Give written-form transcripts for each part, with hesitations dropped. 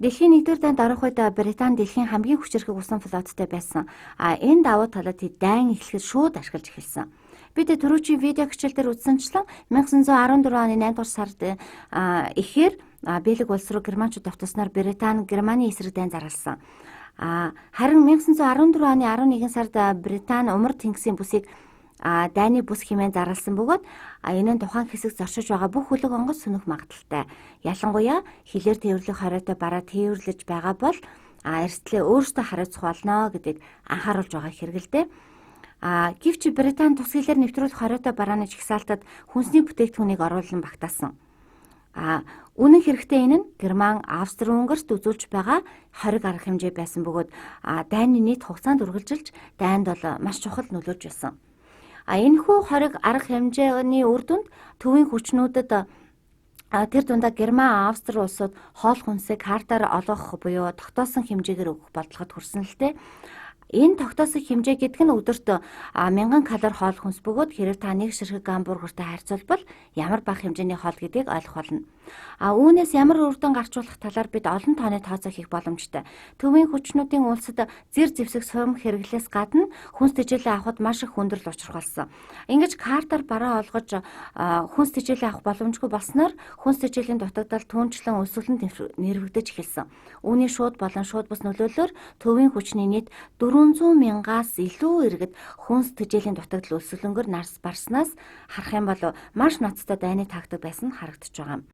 Дэлхийн 1-р дайнд орох үед Британи дэлхийн хамгийн хүчирхэг усан флоттой байсан. Энэ давуу талаа тэд дайн эхлэхэд шууд ашиглаж эхэлсэн. Бид түрүүчийн видео хичээл дээр үзсэнчлэн 1914 оны 8 дугаар сард ихээр Бэлэг улс руу германчууд давтуулснаар Британи Германы эсрэг дайн зарласан. Харин 1914 оны 11 сард Британи умар тэнгисийн бүсийг дайны бүс хэмээн зарласан бөгөөд энэ нь тухайн хэсэг зорчиж байгаа бүх хөлөг онгоц сөнөх магадaltaй. Ялангуяа хилээр тээвэрлэх хориотой бараа тээвэрлэж байгаа бол эрсдлээ өөртөө хариуцах болно гэдгийг анхааруулж байгаа хэрэгэлтэй. Гэвч Британи тус хилээр нэвтрүүлэх хориотой барааны жагсаалтад хүнсний бүтээгдэхүүнийг оруулан багтаасан. Үнэн хэрэгтээ энэ нь Герман, Австри-Унгарт үзүүлж байгаа хориг арга хэмжээ байсан бөгөөд дайны нийт хугацаанд үргэлжилж дайнд бол маш чухал нөлөөж байсан. Энэхүү хориг арга хэмжээний үр дүнд төвийн хүчнүүдэд тэр дундаа Герман, Австри улсууд хоол хүнсийг картаар олгох буюу тогтоосон хэмжээгээр өгөх бодлогод хүрсэн л дээ. Энэ тогтоосон хэмжээ гэдэг нь өдөрт 1000 калори хоол хүнс бөгөөд хэрэг та нэг ширхэг гамбургертай харьцуулбал ямар бага хэмжээний хоол гэдгийг ойлгох болно. Үүнээс ямар үр дүн гарчуулах талаар бид олон тооны тооцоо хийх боломжтой. Төвийн хүчнүүдийн улсад зэр зэвсэг сум хэрэглээс гадна хүнс тэжээлээ авахд маш их хүндрэл учруулсан. Ингэж картаар бараа олгож хүнс тэжээлээ авах боломжгүй болсноор хүнс тэжээлийн дутагдал түүнчлэн өсвөлөнд нэрвэгдэж эхэлсэн. Үүний шууд болон шууд бус нөлөөлөөр төвийн хүчний нийт 400 мянгаас илүү иргэд хүнс тэжээлийн дутагдал өсвөлөнгөөр нарс барснаас харах юм бол маш ноцтой дайны тактик байсан харагдаж байгаа юм.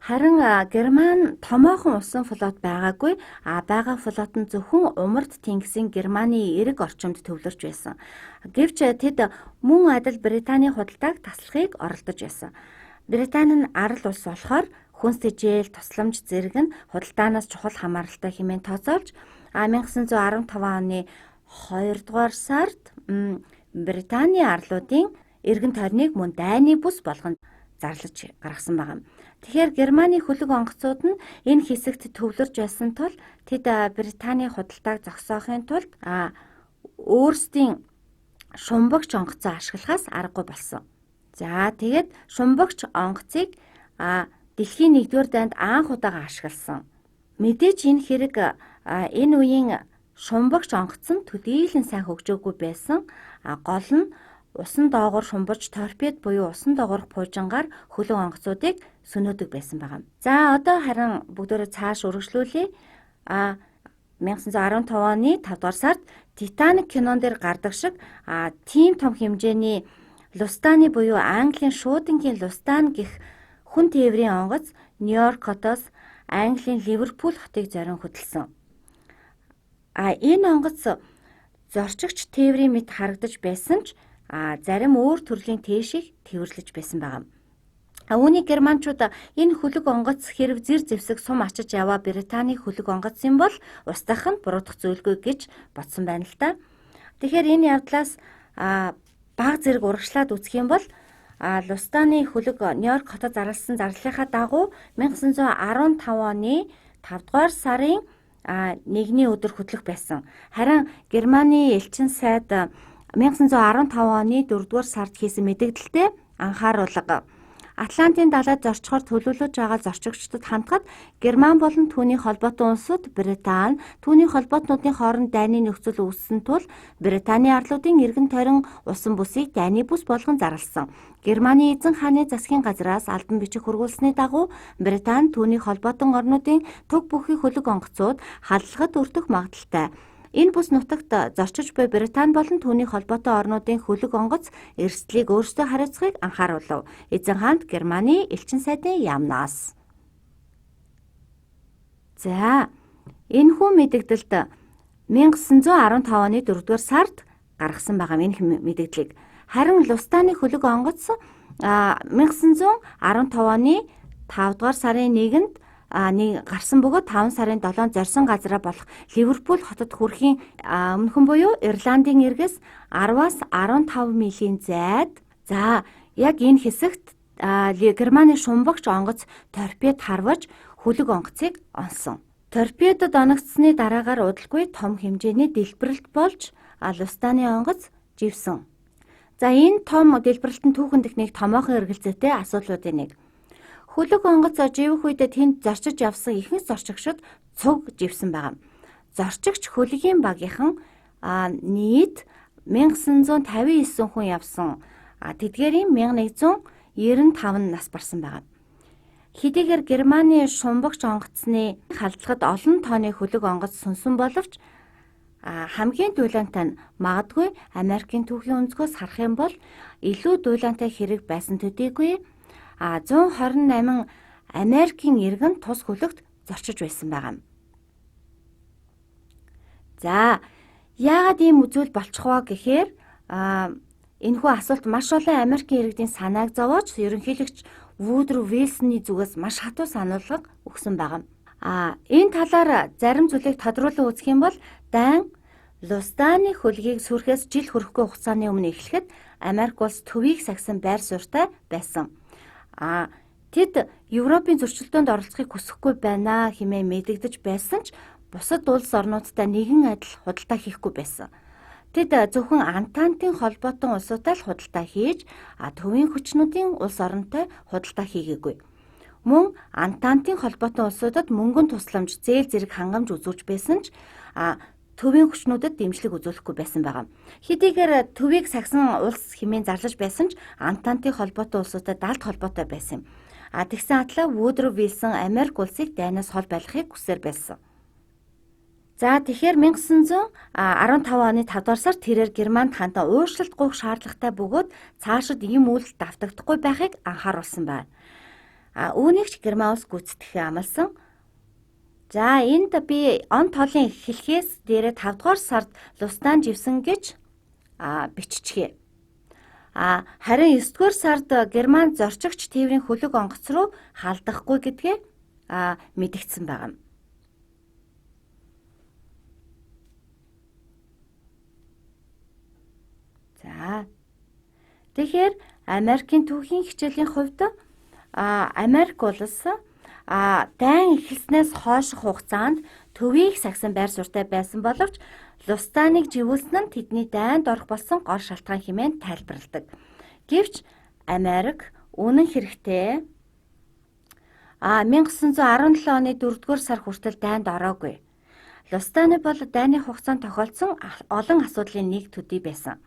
Харин Герман томоохон усан флот байгаагүй. Байгаа флот нь зөвхөн умард тэнгисийн Германы эрэг орчимд төвлөрч байсан. Гэвч тэд мөн адил Британий худалдааг таслахыг оролдож байсан. Британи нь арал улс болохоор хүнс тэжээл, тусламж зэрэг нь худалдаанаас чухал хамааралтай хэмээн тооцоолж 1915 оны 2 дугаар сард Британий арлуудын эргэн тойрныг мөн дайны бүс болгонд зарлаж гаргасан байна. Тэгэхээр Германы хөлөг онгоцууд нь энэ хэсэгт төвлөрж байсан тул тэд Британий худалдааг зогсоохын тулд өөрсдийн шумбагч онгоцоо ашиглахаас аргагүй болсон. За тэгээд шумбагч онгоцыг дэлхийн 1-р дайнд анх удаага ашигласан. Мэдээж энэ хэрэг энэ үеийн шумбагч онгоц нь төдийлөн сайн хөгжөөгүй байсан. Гол нь усан доогуур шумбаж торпед буюу усан доогуур пуужингаар хөлөг онгоцуудыг сөнөөдөг байсан байгаа. За одоо харин бүгдөө цааш үргэлжлүүлье. 1915 оны 5 дугаар сард Титаник кинон дээр гардаг шиг тийм том хэмжээний Лустаны буюу Английн шуудангийн Лустан гэх хүн тээврийн онгоц Нью-Йорк хотоос Английн Ливерпул хотыг зорин хөдөлсөн. Энэ онгоц зорчигч тээврийн мэт харагдаж байсан ч зарим өөр төрлийн тээшийг тээвэрлэж байсан байгаа. Үүний германчууд энэ хөлөг онгоц хэрэг зэр зэвсэг сум ачиж яваа Британий хөлөг онгоц юм бол устдах нь буруудах зүйлгүй гэж бодсон байна л да. Тэгэхээр энэ явдлаас баг зэрэг урагшлаад үзэх юм бол Лустаны хөлөг Нью-Йорк хотод зарласан зарлалынхаа дагуу 1915 оны 5 дугаар сарын 1-ний өдөр хөдлөх байсан. Харин Германы элчин сайд 1915 оны 4 дугаар сард хийсэн мэдээлэлтэй анхааруулга Атлантын далайд зорчхоор төлөвлөж байгаа зорчигчдод хандхад Герман болон түүний холбоотой улсууд Британи түүний холбоотнуудын хооронд дайны нөхцөл үүссэн тул Британий арлуудын эргэн тойрон усан бүсийг дайны бүс болгон зарласан. Германы эзэн хааны засгийн газраас албан бичих хургуулсны дагуу Британи түүний холбоотон орнуудын туг бүхий хөлөг онгоцууд халдлагад өртөх магадaltaй. Энэ бүс нутагт зорчиж буй Британи болон түүний холбоотой орнуудын хөлөг онгоц эрсдлийг өөрсдөө хариуцахыг анхааруулв. Эзэн хаанд Германы элчин сайдын яамнаас. За, энэхүү мэдээлэлд 1915 оны 4 дугаар сард гаргасан байгаа энэ мэдээллийг. Харин Лустаны хөлөг онгоц 1915 оны 5 дугаар сарын 1-нд гарсан бөгөөд 5 сарын 7 зорьсон газараа болох Ливерпул хотод хүрэхийн өмнөхөн буюу Ирландын эргээс 10-аас 15 милийн зайд. За яг энэ хэсэгт Германы шумбагч онгоц торпед харваж хөлөг онгоцыг онсон. Торпедод оногдсны дараагаар удалгүй том хэмжээний дэлбэрэлт болж Лустаны онгоц живсэн. За энэ том дэлбэрэлтэн түүхэнд их нэг томоохон эргэлзээтэй асуудлуудын нэг. Хөлөг онгоц живэх үед тэнд зорчиж явсан ихэнх зорчигчид цуг живсэн байгаа. Зорчигч хөлөгийн багийнхан нийт 1959 хүн явсан. Тэдгээрийн 1195 нас барсан байгаа. Хэдийгээр Германы шумбагч онгоцны халдлагад олон тооны хөлөг онгоц сүнсэн боловч хамгийн дулаантай нь магадгүй Америкийн түүхийн өнцгөөс харах юм бол илүү дулаантай хэрэг байсан төдийгүй 128 Америкийн иргэн тус хөлөгт зорчиж байсан байгаа. За яагаад ийм үзүүл болчих вэ гэхээр энэхүү асуулт маш олон Америкийн иргэдийн санааг зовоож ерөнхийлөгч Вудро Вилсоны зүгээс маш хатуу сануулга өгсөн байгаа. Энэ талаар зарим зүйлийг тодруулан үзэх юм бол дайн Лустаны хөлгийг сүрхээс жил хүрэхгүй хугацааны өмнө эхлэхэд Америк улс төвийг сагсан байр суурьтай байсан. Тэд Европын зөрчилдөөнд оролцохыг хүсэхгүй байна хэмээн мэдэгдэж байсан ч бусад улс орнуудтай нэгэн адил худалдаа хийхгүй байсан. Тэд зөвхөн Антантын холбоотон улсуудтай л худалдаа хийж, төвийн хүчнүүдийн улс оронтой худалдаа хийгээгүй. Мөн Антантын холбоотон улсуудад мөнгөн тусламж, зээл зэрэг хангамж үзүүлж байсан ч төвийн хүчнүүдэд дэмжлэг үзүүлэхгүй байсан байгаа. Хэдийгээр төвийг сагсан улс хэмээн зарлаж байсан ч Антантын холбоотон улсуудад даалт холбоотой байсан юм. Тэгсэн атлаа Вудро Вилсон Америк улсыг дайнаас хол байлгахыг хүсээр байсан. За тэгэхээр 1915 оны 5 дугаар сард тэрээр Германд хандан ууршилт гуйх шаардлагатай бөгөөд цаашид ийм үйлдэл давтагдахгүй байхыг анхааруулсан байна. Үүнийг ч Герман улс гүйцэтгэхээ амласан. За энд би он тоолын эхлэхээс дээрээ 5 дугаар сард Лустан живсэн гэж биччихье. Харин 9 дугаар сард Герман зорчигч тээврийн хөлөг онгоц руу халдахгүй гэдгээ мэдэгдсэн байна. За тэгэхээр Америкийн түүхийн хичээлийн хувьд Америк улс дайн эхэлснээс хойших хугацаанд төвийг сагсан байр суурьтай байсан боловч Лустаныг живүүлсэн нь тэдний дайнд орох болсон гол шалтгаан хэмээн тайлбарладаг. Гэвч Америк үнэн хэрэгтээ 1917 оны 4-р сар хүртэл дайнд ороогүй. Лустаны бол дайны хугацаанд тохиолдсон олон асуудлын нэг төдий байсан.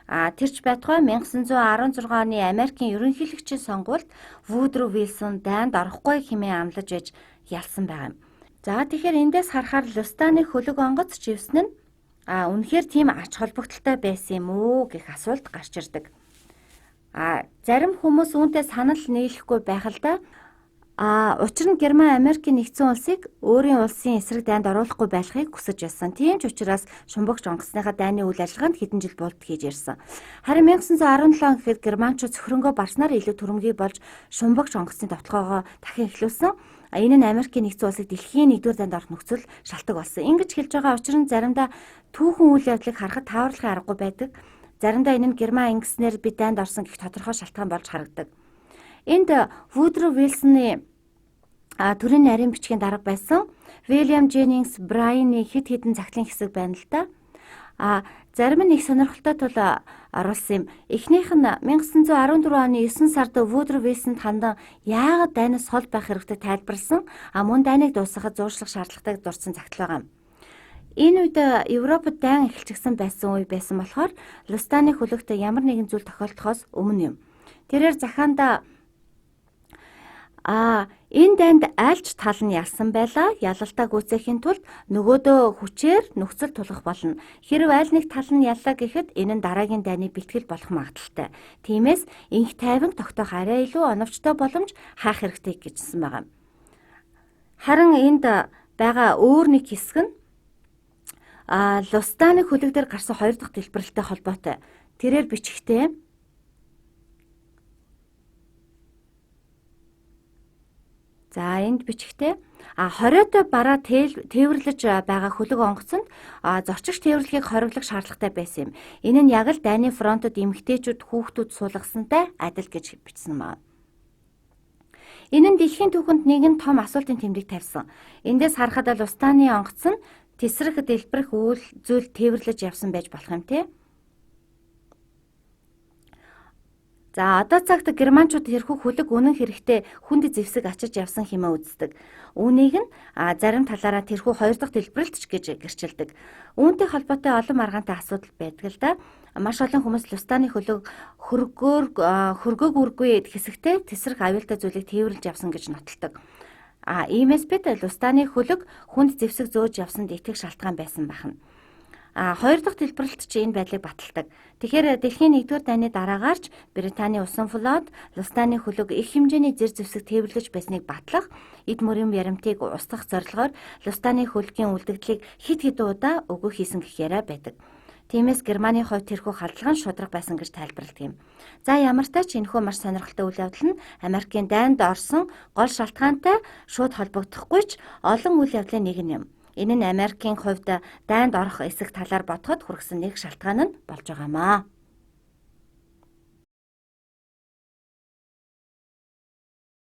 Тэрч байтугай 1916 оны Америкийн ерөнхийлөгчийн сонгуульд Вудро Вилсон дайнд орохгүй хэмээн амлаж иж ялсан байгаа юм. За тэгэхээр эндээс харахаар Лустаны хөлөг онгоц живсэн нь үнэхээр тийм ач холбогдолтой байсан юм уу гэх асуулт гарч ирдэг. Зарим хүмүүс үүнтэй санал нийлэхгүй байх л да. Учир нь Герман Америкийн нэгдсэн улсыг өөрийн улсын эсрэг дайнд оруулахгүй байлгахыг хүсэж байсан. Тийм ч учраас шумбагч онгоцныхаа дайны үйл ажиллагаанд хэдэн жил болд хийж ирсэн. Харин 1917 гэхэд германчууд цөхрөнгөө барснаар илүү түрэмгий болж шумбагч онгоцны довтлогоогоо дахин эхлүүлсэн. Энэ нь Америкийн нэгдсэн улсыг дэлхийн 1-р дайнд орох нөхцөл шалтгаан болсон. Ингэж хэлж байгаа учир нь заримдаа түүхэн үйл явдлыг харахад тааварлахын аргагүй байдаг. Заримдаа энэ нь Герман ингэснээр би дайнд орсон гэх тодорхой шалтгаан болж харагддаг. Энд Вудро Вилсоны төрийн нарийн бичгийн дарга байсан William Jennings Bryan-ы хэд хэдэн загтлын хэсэг байна л да. Зарим нь их сонирхолтой тул оруулсан юм. Эхнийх нь 1914 оны 9 сард Вудро Вилсонд хандан яагаад дайнаас хол байх хэрэгтэй тайлбарласан, мөн дайныг дуусгахад зуршлах шаардлагатай дурдсан загтал байгаа юм. Энэ үед Европод дайн эхэлчихсэн байсан үе байсан болохоор Лустаны хөлөгт ямар нэгэн зүйл тохиолдохоос өмнө юм. Тэрээр захаанда энэ дайнд альч тал нь ялсан байлаа. Ялалтаа гүйцээхийн тулд нөгөөдөө хүчээр нөхцөл тулах болно. Хэрв аль нэг тал нь яллаа гэхэд энэ нь дараагийн дайны бэлтгэл болох магадaltaй. Тиймээс инх тайван тогтоох арай илүү оновчтой боломж хаах хэрэгтэй гэжсэн байгаа. Харин энд байгаа өөр нэг хэсэг нь Лустаны хөлөг дээр гарсан 2 дахь дэлбэрэлттэй холбоотой. Тэрээр бичгтээ за энд бичгтээ хориотой бараа тээвэрлэж байгаа хөлөг онгоцонд зорчигч тээвэрлэхийг хориглох шаардлагатай байсан юм. Энэ нь яг л дайны фронтод эмэгтэйчүүд хүүхдүүд суулгасантай адил гэж бичсэн байна. Энэ нь дэлхийн түүхэнд нэгэн том асуултын тэмдэг тавьсан. Эндээс харахад Лустаны онгоц нь тесрэх дэлбэрэх үйл зүйл тээвэрлэж явсан байж болох юм те. За одоо цагт германчууд тэрхүү хөлөг үнэн хэрэгтээ хүнд зэвсэг ачиж явсан хэмээн үздэг. Үүнийг нь зарим талаараа тэрхүү хоёр дахь дэлбэрэлт ч гэж гэрчилдэг. Үүнтэй холбоотой олон маргаантай асуудал байдаг л да. Маш олон хүмүүс Лустаны хөлөг хөргөөгүргүй хэсэгтээ тесрэх аюултай зүйлийг тээвэрлж явсан гэж нотолдог. Иймээс бид Лустаны хөлөг хүнд зэвсэг зөөж явсанд итгэх шалтгаан байсан байна. Хоёр дахь дэлбэрэлт чи энэ байдлыг баталдаг. Тэгэхээр дэлхийн 1-р дайны дараагаарч Британий усан флот Лустаны хөлөг их хэмжээний зэр зэвсэг тээвэрлэж байсныг батлах, эд мөрийн баримтыг устгах зорилгоор Лустаны хөлгийн үлдэгдлийг хэд хэдэн удаа өгөө хийсэн гэх яриа байдаг. Тиймээс Германы хувьд тэрхүү халдлаган шударга байсан гэж тайлбарладаг юм. За ямар ч тач энэхүү маш сонирхолтой үйл явдал нь Америкийн дайнд орсон гол шалтгаантай шууд холбогдохгүй ч олон үйл явдлын нэг юм. Энэ нь Америкийн хувьд дайнд орох эсэх талаар бодоход хүргэсэн нэг шалтгаан нь болж байгаамаа.